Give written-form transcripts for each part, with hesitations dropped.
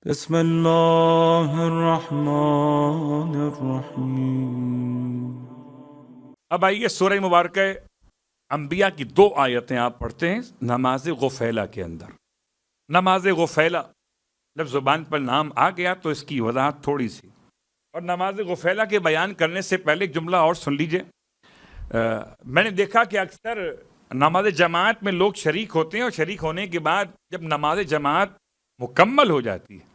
بسم اللہ الرحمن الرحیم۔ اب آئیے سورہ مبارکہ انبیاء کی 2 آیتیں آپ پڑھتے ہیں نماز غفیلہ کے اندر۔ نماز غفیلہ جب زبان پر نام آ گیا تو اس کی وضاحت تھوڑی سی، اور نماز غفیلہ کے بیان کرنے سے پہلے ایک جملہ اور سن لیجئے۔ میں نے دیکھا کہ اکثر نماز جماعت میں لوگ شریک ہوتے ہیں، اور شریک ہونے کے بعد جب نماز جماعت مکمل ہو جاتی ہے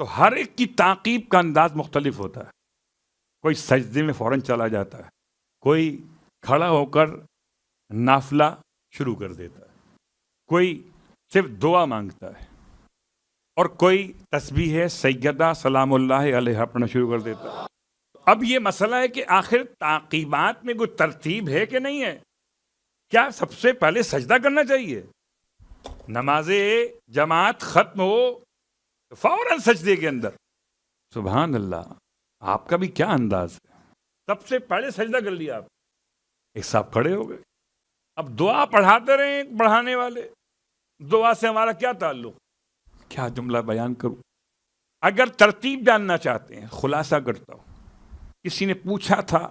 تو ہر ایک کی تعقیب کا انداز مختلف ہوتا ہے۔ کوئی سجدے میں فوراً چلا جاتا ہے، کوئی کھڑا ہو کر نافلہ شروع کر دیتا ہے، کوئی صرف دعا مانگتا ہے، اور کوئی تسبیح سیدہ سلام اللہ علیہ پڑھنا شروع کر دیتا ہے۔ اب یہ مسئلہ ہے کہ آخر تعقیبات میں کوئی ترتیب ہے کہ نہیں ہے؟ کیا سب سے پہلے سجدہ کرنا چاہیے؟ نماز جماعت ختم ہو تو فوراً سجدے کے اندر؟ سبحان اللہ، آپ کا بھی کیا انداز ہے! سب سے پہلے سجدہ کر لیا آپ، ایک صاحب کھڑے ہو گئے۔ اب دعا پڑھاتے رہے پڑھانے والے، دعا سے ہمارا کیا تعلق؟ کیا جملہ بیان کروں؟ اگر ترتیب جاننا چاہتے ہیں، خلاصہ کرتا ہوں۔ کسی نے پوچھا تھا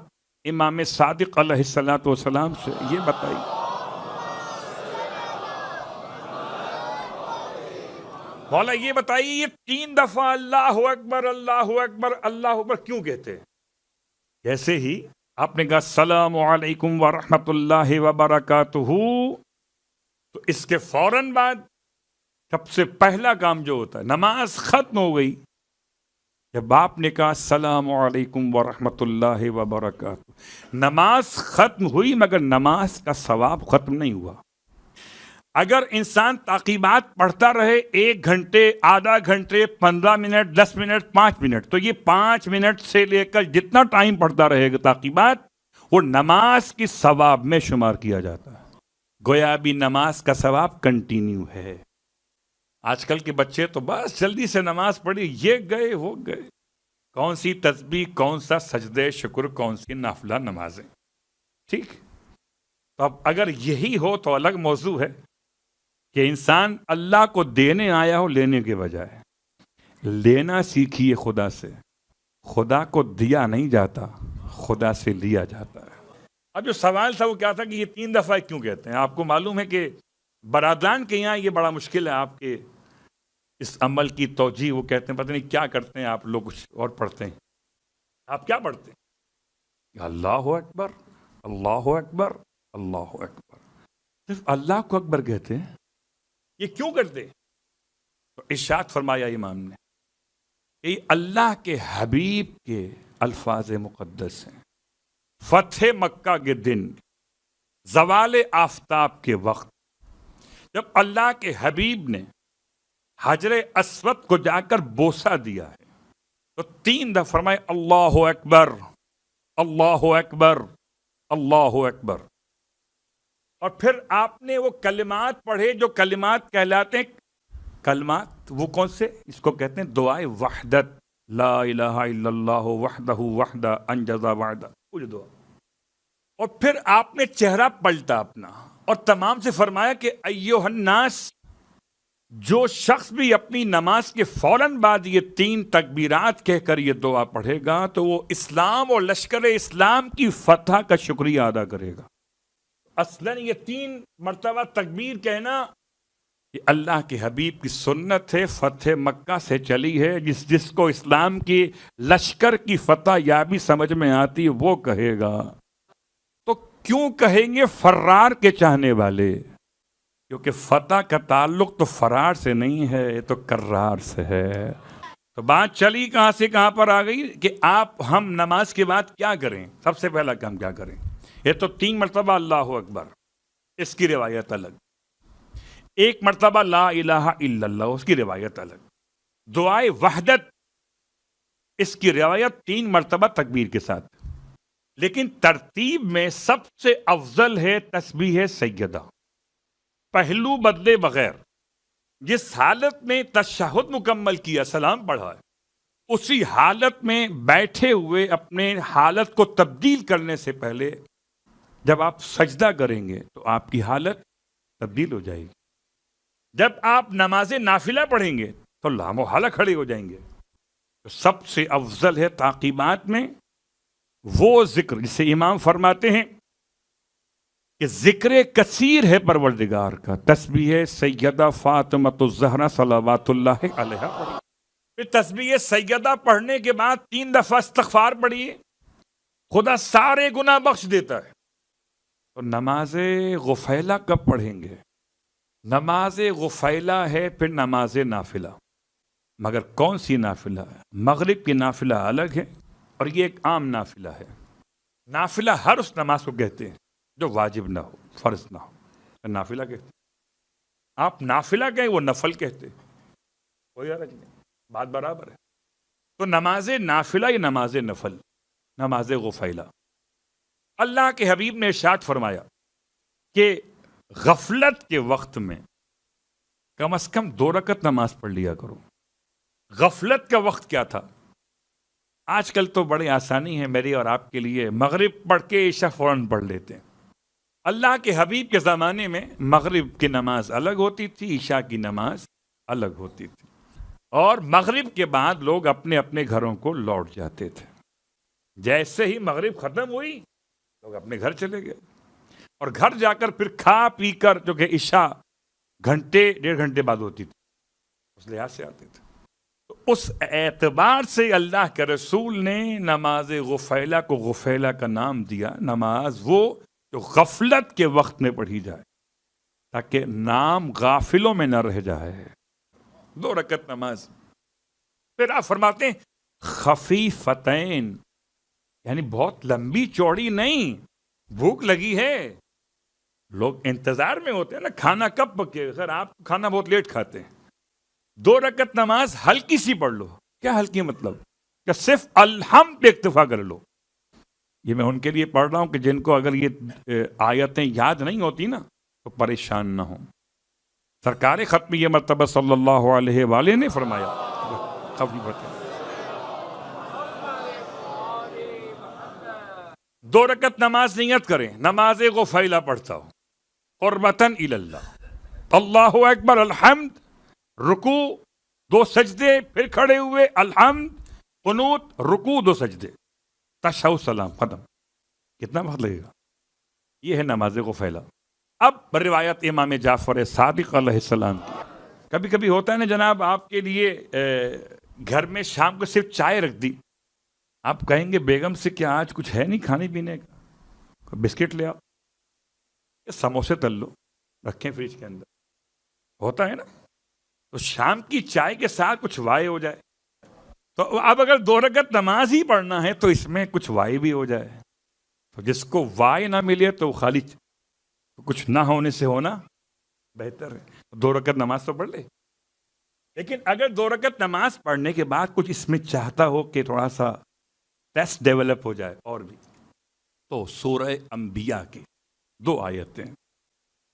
امام صادق علیہ السلام سے، یہ بتائیے مولا یہ بتائیے یہ 3 دفعہ اللہ اکبر اللہ اکبر اللہ اکبر کیوں کہتے ہیں؟ جیسے ہی آپ نے کہا السلام علیکم ورحمۃ اللہ وبرکاتہ، تو اس کے فوراً بعد سب سے پہلا کام جو ہوتا ہے، نماز ختم ہو گئی جب آپ نے کہا السلام علیکم ورحمۃ اللہ وبرکاتہ، نماز ختم ہوئی مگر نماز کا ثواب ختم نہیں ہوا۔ اگر انسان تعقیبات پڑھتا رہے 1 گھنٹے، آدھا گھنٹے، 15 منٹ، 10 منٹ، 5 منٹ، تو یہ 5 منٹ سے لے کر جتنا ٹائم پڑھتا رہے گا تعقیبات، وہ نماز کی ثواب میں شمار کیا جاتا ہے۔ گویا بھی نماز کا ثواب کنٹینیو ہے۔ آج کل کے بچے تو بس جلدی سے نماز پڑھی، یہ گئے وہ گئے، کون سی تسبیح، کون سا سجدے شکر، کون سی نافلہ نمازیں۔ ٹھیک، تو اب اگر یہی ہو تو الگ موضوع ہے کہ انسان اللہ کو دینے آیا ہو لینے کے بجائے۔ لینا سیکھیے خدا سے، خدا کو دیا نہیں جاتا، خدا سے لیا جاتا ہے۔ اب جو سوال تھا وہ کیا تھا کہ یہ 3 دفعہ کیوں کہتے ہیں؟ آپ کو معلوم ہے کہ برادران کے یہاں یہ بڑا مشکل ہے، آپ کے اس عمل کی توجیہ وہ کہتے ہیں پتہ نہیں کیا کرتے ہیں آپ لوگ، کچھ اور پڑھتے ہیں۔ آپ کیا پڑھتے ہیں؟ اللہ اکبر اللہ اکبر اللہ اکبر، صرف اللہ کو اکبر کہتے ہیں۔ یہ کیوں کرتے؟ تو ارشاد فرمایا امام نے کہ یہ اللہ کے حبیب کے الفاظ مقدس ہیں۔ فتح مکہ کے دن، زوال آفتاب کے وقت، جب اللہ کے حبیب نے حجر اسود کو جا کر بوسہ دیا ہے تو 3 دفعہ فرمائے اللہ اکبر اللہ اکبر اللہ اکبر، اور پھر آپ نے وہ کلمات پڑھے جو کلمات کہلاتے ہیں۔ کلمات وہ کون سے؟ اس کو کہتے ہیں دعائے وحدت، لا الہ الا اللہ وحدہ وحدہ انجز وعدہ، وہ جو دعا۔ اور پھر آپ نے چہرہ پلٹا اپنا اور تمام سے فرمایا کہ ایھا الناس، جو شخص بھی اپنی نماز کے فوراً بعد یہ 3 تکبیرات کہہ کر یہ دعا پڑھے گا تو وہ اسلام اور لشکر اسلام کی فتح کا شکریہ ادا کرے گا۔ اصلاً یہ 3 مرتبہ تکبیر کہنا یہ اللہ کے حبیب کی سنت ہے، فتح مکہ سے چلی ہے۔ جس کو اسلام کی لشکر کی فتح یابی سمجھ میں آتی ہے وہ کہے گا۔ تو کیوں کہیں گے فرار کے چاہنے والے؟ کیونکہ فتح کا تعلق تو فرار سے نہیں ہے، یہ تو کرار سے ہے۔ تو بات چلی کہاں سے کہاں پر آ گئی کہ ہم نماز کے بعد کیا کریں؟ سب سے پہلا کام کیا کریں؟ یہ تو 3 مرتبہ اللہ اکبر، اس کی روایت الگ۔ 1 مرتبہ لا الہ الا اللہ، اس کی روایت الگ۔ دعائے وحدت، اس کی روایت 3 مرتبہ تکبیر کے ساتھ، لیکن ترتیب میں سب سے افضل ہے تسبیح سیدہ، پہلو بدلے بغیر۔ جس حالت میں تشہد مکمل کیا، سلام پڑھا ہے، اسی حالت میں بیٹھے ہوئے اپنے حالت کو تبدیل کرنے سے پہلے جب آپ سجدہ کریں گے تو آپ کی حالت تبدیل ہو جائے گی۔ جب آپ نماز نافلہ پڑھیں گے تو لامحالہ کھڑے ہو جائیں گے. تو سب سے افضل ہے تعقیبات میں وہ ذکر جسے امام فرماتے ہیں کہ ذکر کثیر ہے پروردگار کا. تسبیح سیدہ فاطمۃ الزہرا صلوات اللہ علیہا پڑھیے. پھر تسبیح سیدہ پڑھنے کے بعد 3 دفعہ استغفار پڑھیے. خدا سارے گناہ بخش دیتا ہے. تو نماز غفیلہ کب پڑھیں گے؟ نماز غفیلہ ہے پھر نماز نافلہ. مگر کون سی نافلہ ہے؟ مغرب کی نافلہ الگ ہے اور یہ ایک عام نافلہ ہے. نافلہ ہر اس نماز کو کہتے ہیں جو واجب نہ ہو، فرض نہ ہو، نافلہ کہتے ہیں. آپ نافلہ کہیں، وہ نفل کہتے ہیں. کوئی حرج نہیں، بات برابر ہے. تو نماز نافلہ یا نماز نفل، نماز غفیلہ. اللہ کے حبیب نے ارشاد فرمایا کہ غفلت کے وقت میں کم از کم 2 رکعت نماز پڑھ لیا کرو. غفلت کا وقت کیا تھا؟ آج کل تو بڑی آسانی ہے میری اور آپ کے لیے، مغرب پڑھ کے عشاء فوراً پڑھ لیتے ہیں. اللہ کے حبیب کے زمانے میں مغرب کی نماز الگ ہوتی تھی، عشاء کی نماز الگ ہوتی تھی، اور مغرب کے بعد لوگ اپنے اپنے گھروں کو لوٹ جاتے تھے. جیسے ہی مغرب ختم ہوئی لوگ اپنے گھر چلے گئے، اور گھر جا کر پھر کھا پی کر، جو کہ عشاء گھنٹے 1.5 گھنٹے بعد ہوتی تھی، اس لحاظ سے آتے تھے. تو اس اعتبار سے اللہ کے رسول نے نماز غفیلہ کو غفیلہ کا نام دیا. نماز وہ جو غفلت کے وقت میں پڑھی جائے تاکہ نام غافلوں میں نہ رہ جائے. 2 رکعت نماز. پھر آپ فرماتے ہیں خفیفتین، یعنی بہت لمبی چوڑی نہیں. بھوک لگی ہے، لوگ انتظار میں ہوتے ہیں نا، کھانا کب پکے. اگر آپ کھانا بہت لیٹ کھاتے ہیں، 2 رکعت نماز ہلکی سی پڑھ لو. کیا ہلکی مطلب؟ کہ صرف الحمد پہ اکتفا کر لو. یہ میں ان کے لیے پڑھ رہا ہوں کہ جن کو اگر یہ آیتیں یاد نہیں ہوتی نا تو پریشان نہ ہوں. سرکار ختم یہ مرتبہ صلی اللہ علیہ وآلہ نے فرمایا. 2 رکعت نماز نیت کریں، نماز غفیلہ پڑھتا ہوں قربتاً الی اللہ. اللہ اکبر، الحمد، رکوع، 2 سجدے، پھر کھڑے ہوئے، الحمد، قنوت، رکوع، 2 سجدے، تشہد، سلام، ختم. کتنا وقت لگے گا؟ یہ ہے نماز غفیلہ. اب روایت امام جعفر صادق علیہ السلام کی. کبھی کبھی ہوتا ہے نا جناب، آپ کے لیے گھر میں شام کو صرف چائے رکھ دی، آپ کہیں گے بیگم سے کہ آج کچھ ہے نہیں کھانے پینے کا، بسکٹ لے آؤ، سموسے تل لو، رکھیں فریج کے اندر. ہوتا ہے نا. تو شام کی چائے کے ساتھ کچھ وائے ہو جائے. تو اب اگر 2 رکعت نماز ہی پڑھنا ہے تو اس میں کچھ وائے بھی ہو جائے. تو جس کو وائے نہ ملے تو خالی کچھ نہ ہونے سے ہونا بہتر ہے. 2 رکعت نماز تو پڑھ لے. لیکن اگر 2 رکعت نماز پڑھنے کے بعد کچھ اس میں چاہتا ہو کہ تھوڑا سا ٹیسٹ ڈیولپ ہو جائے اور بھی، تو سورہ انبیاء کی 2 آیتیں،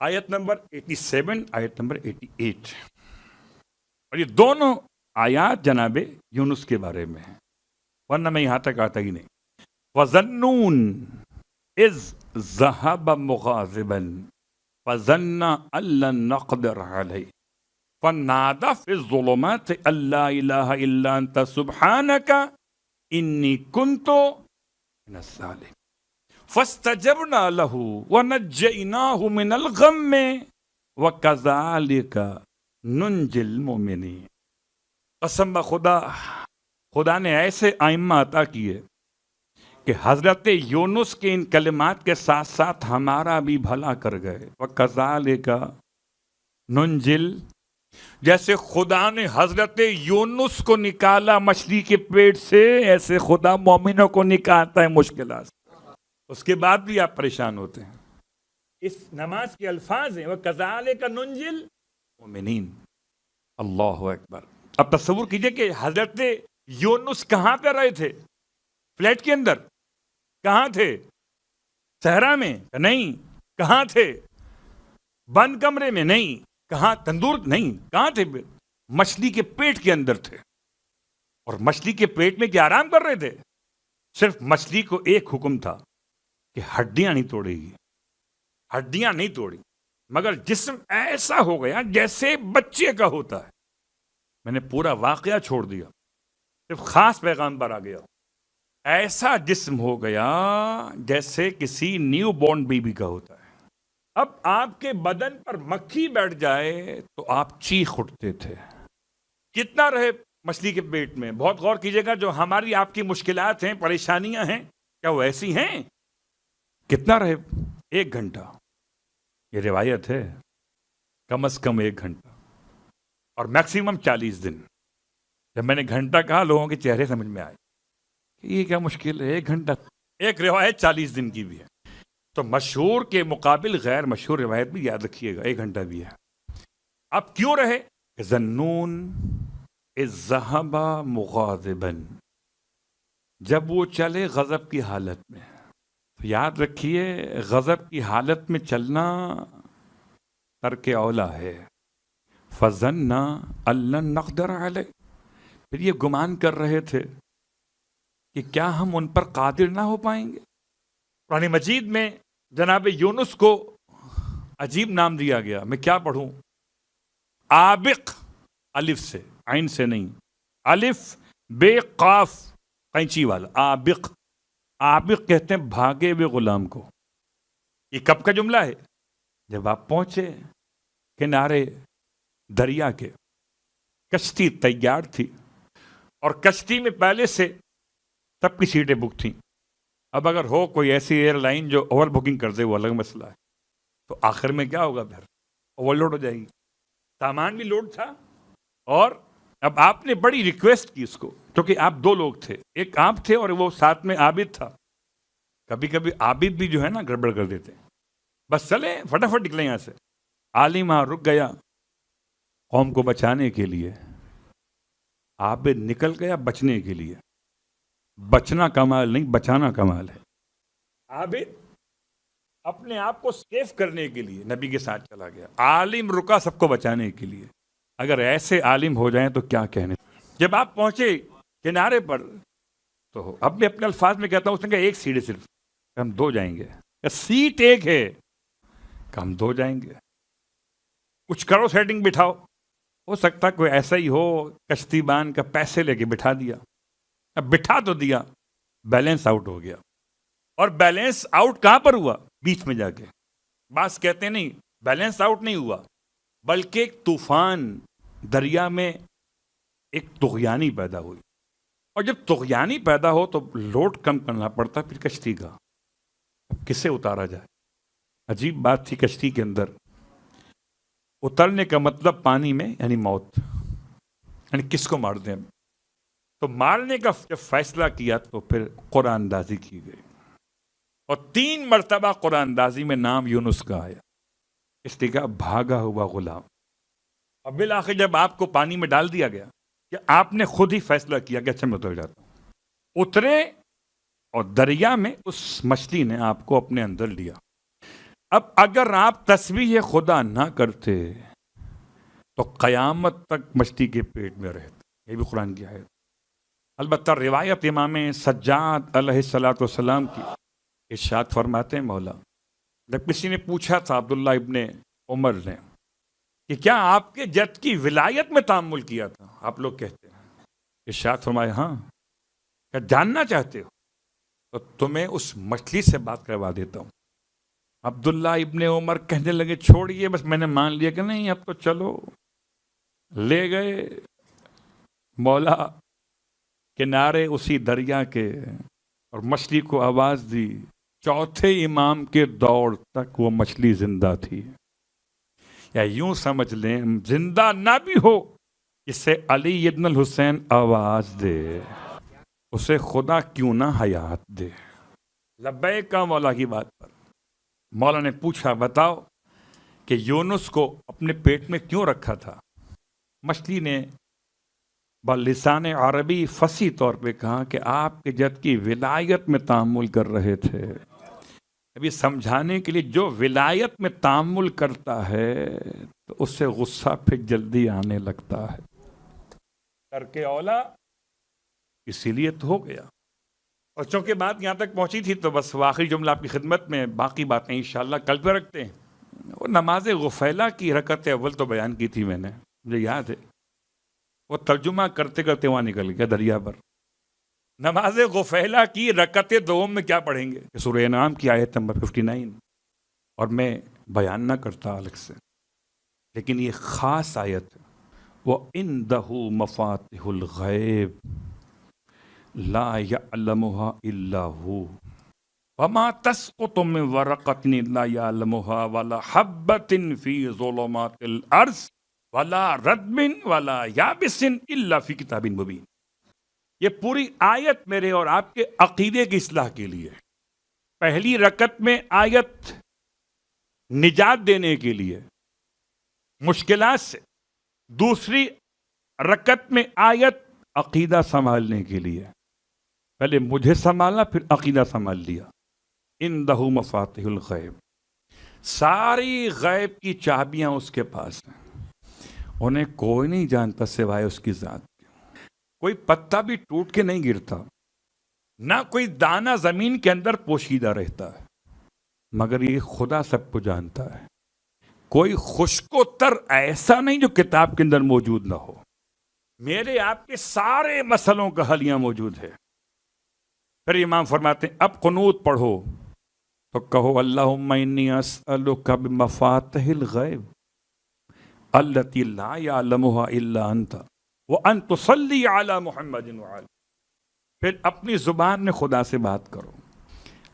آیت نمبر 87، آیت نمبر 88، اور یہ دونوں آیات جناب یونس کے بارے میں ہیں، ورنہ میں یہاں تک آتا ہی نہیں. وَظَنُّونَ إِذْ ذَهَبَ مُغَاضِبًا فَظَنَّ أَن لَّن نَّقْدِرَ عَلَيْهِ فَنَادَىٰ فِي الظُّلُمَاتِ أَن لَّا إِلَٰهَ إِلَّا أَنتَ سُبْحَانَكَ إِنِّي كُنتُ مِنَ الظَّالِمِينَ فَاسْتَجَبْنَا لَهُ وَنَجَّيْنَاهُ مِنَ الْغَمِّ وَكَذَٰلِكَ نُنجِي الْمُؤْمِنِينَ. قسم بخدا، خدا نے ایسے ائمہ عطا کیے کہ حضرت یونس کے ان کلمات کے ساتھ ساتھ ہمارا بھی بھلا کر گئے. وَكَذَٰلِكَ نُنجِل، جیسے خدا نے حضرت یونس کو نکالا مچھلی کے پیٹ سے، ایسے خدا مومنوں کو نکالتا ہے مشکلات سے. اس کے بعد بھی آپ پریشان ہوتے ہیں. اس نماز کے الفاظ ہیں وَكَذَٰلِكَ نُنجِل الْمُؤْمِنِينَ. اللہ اکبر. اب تصور کیجئے کہ حضرت یونس کہاں پہ رہے تھے؟ فلیٹ کے اندر؟ کہاں تھے؟ صحرا میں؟ نہیں. کہاں تھے؟ بند کمرے میں؟ نہیں. کہاں؟ تندور؟ نہیں. کہاں تھے؟ مچھلی کے پیٹ کے اندر تھے. اور مچھلی کے پیٹ میں کیا آرام کر رہے تھے؟ صرف مچھلی کو ایک حکم تھا کہ ہڈیاں نہیں توڑے گی، ہڈیاں نہیں توڑی، مگر جسم ایسا ہو گیا جیسے بچے کا ہوتا ہے. میں نے پورا واقعہ چھوڑ دیا، صرف خاص پیغام پر آ گیا۔ ایسا جسم ہو گیا جیسے کسی نیو بورن بیبی کا ہوتا ہے۔ اب آپ کے بدن پر مکھی بیٹھ جائے تو آپ چیخ اٹھتے تھے۔ کتنا رہے مچھلی کے پیٹ میں؟ بہت غور کیجیے گا، جو ہماری آپ کی مشکلات ہیں، پریشانیاں ہیں، کیا وہ ایسی ہیں؟ کتنا رہے؟ 1 گھنٹہ۔ یہ روایت ہے، کم از کم 1 گھنٹہ اور میکسیمم 40 دن۔ جب میں نے گھنٹہ کہا، لوگوں کے چہرے سمجھ میں آئے کہ یہ کیا مشکل ہے 1 گھنٹہ۔ ایک روایت 40 دن کی بھی ہے، تو مشہور کے مقابل غیر مشہور روایت بھی یاد رکھیے گا، 1 گھنٹہ بھی ہے۔ اب کیوں رہے؟ ذنون اذ ذہب مغاضبا، جب وہ چلے غضب کی حالت میں۔ یاد رکھیے، غضب کی حالت میں چلنا ترک اولا ہے۔ فظنّا ان لن نقدر علیہ، پھر یہ گمان کر رہے تھے کہ کیا ہم ان پر قادر نہ ہو پائیں گے۔ قرآن مجید میں جناب یونس کو عجیب نام دیا گیا، میں کیا پڑھوں؟ آبق، الف سے، عین سے نہیں، الف بے قاف قینچی والا، آبق۔ آبق کہتے ہیں بھاگے ہوئے غلام کو۔ یہ کب کا جملہ ہے؟ جب آپ پہنچے کنارے دریا کے، کشتی تیار تھی اور کشتی میں پہلے سے سب کی سیٹیں بک تھیں۔ اب اگر ہو کوئی ایسی ایئر لائن جو اوور بکنگ کر دے، وہ الگ مسئلہ ہے، تو آخر میں کیا ہوگا؟ پھر اوور لوڈ ہو جائے گی، سامان بھی لوڈ تھا۔ اور اب آپ نے بڑی ریکویسٹ کی اس کو، کیونکہ آپ 2 لوگ تھے، ایک آپ تھے اور وہ ساتھ میں عابد تھا۔ کبھی کبھی عابد بھی جو ہے نا گڑبڑ کر دیتے ہیں، بس چلے فٹافٹ نکلیں یہاں سے۔ عالم وہاں رک گیا قوم کو بچانے کے لیے، عابد نکل گیا بچنے کے لیے۔ بچنا کمال نہیں، بچانا کمال ہے۔ عابد اپنے آپ کو سیف کرنے کے لیے نبی کے ساتھ چلا گیا، عالم رکا سب کو بچانے کے لیے۔ اگر ایسے عالم ہو جائیں تو کیا کہنے۔ جب آپ پہنچے کنارے پر تو اپنے الفاظ میں کہتا ہوں، اس نے کہا 1 سیٹ ہے صرف، ہم 2 جائیں گے۔ سیٹ 1 ہے کہ ہم 2 جائیں گے، کچھ کرو سیٹنگ، بٹھاؤ۔ ہو سکتا کوئی ایسا ہی ہو، کشتی بان کا پیسے لے کے بٹھا دیا۔ اب بٹھا تو دیا، بیلنس آؤٹ ہو گیا۔ اور بیلنس آؤٹ کہاں پر ہوا؟ بیچ میں جا کے۔ بعض کہتے نہیں، بیلنس آؤٹ نہیں ہوا، بلکہ ایک طوفان دریا میں ایک طغیانی پیدا ہوئی، اور جب طغیانی پیدا ہو تو لوڈ کم کرنا پڑتا پھر کشتی کا۔ اب کسے اتارا جائے؟ عجیب بات تھی کشتی کے اندر۔ اترنے کا مطلب پانی میں یعنی موت، یعنی کس کو مار دیں۔ تو مارنے کا جب فیصلہ کیا تو پھر قرآن اندازی کی گئی، اور 3 مرتبہ قرآن اندازی میں نام یونس کا آیا، اس لیے کہا بھاگا ہوا غلام۔ اب بالآخر جب آپ کو پانی میں ڈال دیا گیا کہ آپ نے خود ہی فیصلہ کیا کہ اچھا میں اتر جاتا ہوں، اترے اور دریا میں اس مچھلی نے آپ کو اپنے اندر لیا۔ اب اگر آپ تسبیح خدا نہ کرتے تو قیامت تک مچھلی کے پیٹ میں رہتے، یہ بھی قرآن کی آیت۔ البتہ روایت امام سجاد علیہ الصلوۃ والسلام کی، ارشاد فرماتے ہیں مولا، جب کسی نے پوچھا تھا عبداللہ ابن عمر نے کہ کیا آپ کے جد کی ولایت میں تامل کیا تھا؟ آپ لوگ کہتے ہیں، ارشاد فرمائے ہاں، کیا جاننا چاہتے ہو تو تمہیں اس مچھلی سے بات کروا دیتا ہوں۔ عبداللہ ابن عمر کہنے لگے چھوڑیے، بس میں نے مان لیا کہ نہیں اب تو چلو۔ لے گئے مولا کنارے اسی دریا کے، اور مچھلی کو آواز دی۔ 4تھے امام کے دور تک وہ مچھلی زندہ تھی، یا یوں سمجھ لیں زندہ نہ بھی ہو، اسے علی ابن الحسین آواز دے، اسے خدا کیوں نہ حیات دے۔ لبیک کا مولا کی بات پر مولا نے پوچھا بتاؤ کہ یونس کو اپنے پیٹ میں کیوں رکھا تھا؟ مچھلی نے بلسان عربی فصیح طور پہ کہا کہ آپ کے جد کی ولایت میں تامل کر رہے تھے۔ ابھی سمجھانے کے لیے جو ولایت میں تامل کرتا ہے تو اس سے غصہ پھر جلدی آنے لگتا ہے۔ ترک اولا اسی لیے تو ہو گیا۔ اور چونکہ بات یہاں تک پہنچی تھی تو بس آخری جملہ آپ کی خدمت میں، باقی باتیں انشاءاللہ کل پہ رکھتے ہیں۔ وہ نماز غفیلہ کی رکعت اول تو بیان کی تھی میں نے، مجھے یاد ہے وہ ترجمہ کرتے کرتے وہاں نکل گیا دریا پر. نماز غفیلہ کی رکعت دوم میں کیا پڑھیں گے؟ سورہ انعام کی آیت نمبر 59. اور میں بیان نہ کرتا الگ سے، لیکن یہ خاص آیت وَإِنْدَهُ مَفَاتِحُ الْغَيْبِ لَا يَعْلَمُهَا إِلَّا هُوَ وَمَا تَسْقُطُ مِنْ وَرَقَةٍ إِلَّا يَعْلَمُهَا وَلَا حَبَّةٍ فِي ظُلُمَاتِ الْأَرْضِ وَلَا رَطْبٍ وَلَا يَابِسٍ إِلَّا فِي كِتَابٍ مُبِينٍ. یہ پوری آیت میرے اور آپ کے عقیدے کی اصلاح کے لیے. پہلی رکعت میں آیت نجات دینے کے لیے مشکلات سے، دوسری رکعت میں آیت عقیدہ سنبھالنے کے لیے. پہلے مجھے سنبھالا، پھر عقیدہ سنبھال لیا. اندہ مفاتیح الغیب، ساری غیب کی چابیاں اس کے پاس ہیں، انہیں کوئی نہیں جانتا سوائے اس کی ذات کے. کوئی پتا بھی ٹوٹ کے نہیں گرتا، نہ کوئی دانہ زمین کے اندر پوشیدہ رہتا ہے، مگر یہ خدا سب کو جانتا ہے. کوئی خشک و تر ایسا نہیں جو کتاب کے اندر موجود نہ ہو. میرے آپ کے سارے مسئلوں کا حل یہاں موجود ہے. پھر امام فرماتے ہیں اب قنوت پڑھو تو کہو اللہم انی اسألک بمفاتح الغیب التی لا یعلمها الا انت وان تصلی علی محمد وعلی. پھر اپنی زبان میں خدا سے بات کرو.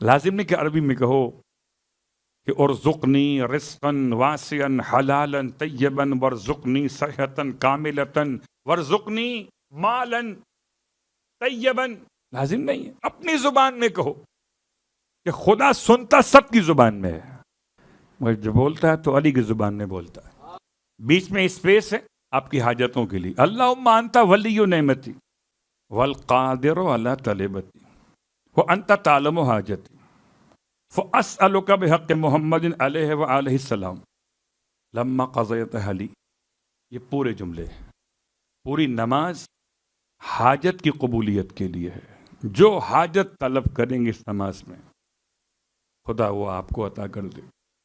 لازم نہیں کہ عربی میں کہو کہ ارزقنی رزقا واسعا حلالا طیبا وارزقنی صحتا کاملتا وارزقنی مالا طیبا. لازم نہیں ہے، اپنی زبان میں کہو کہ خدا سنتا سب کی زبان میں ہے، مگر جو بولتا ہے تو علی کی زبان میں بولتا ہے. بیچ میں اسپیس ہے آپ کی حاجتوں کے لیے. اللہم انت ولی نعمتی والقادر علی طلبتی وانت تعلم حاجتی فاسألک بحق محمد علیہ وآلہ السلام لما قضیت حلی. یہ پورے جملے ہیں. پوری نماز حاجت کی قبولیت کے لیے ہے. جو حاجت طلب کریں گے اس نماز میں خدا وہ آپ کو عطا کر دے.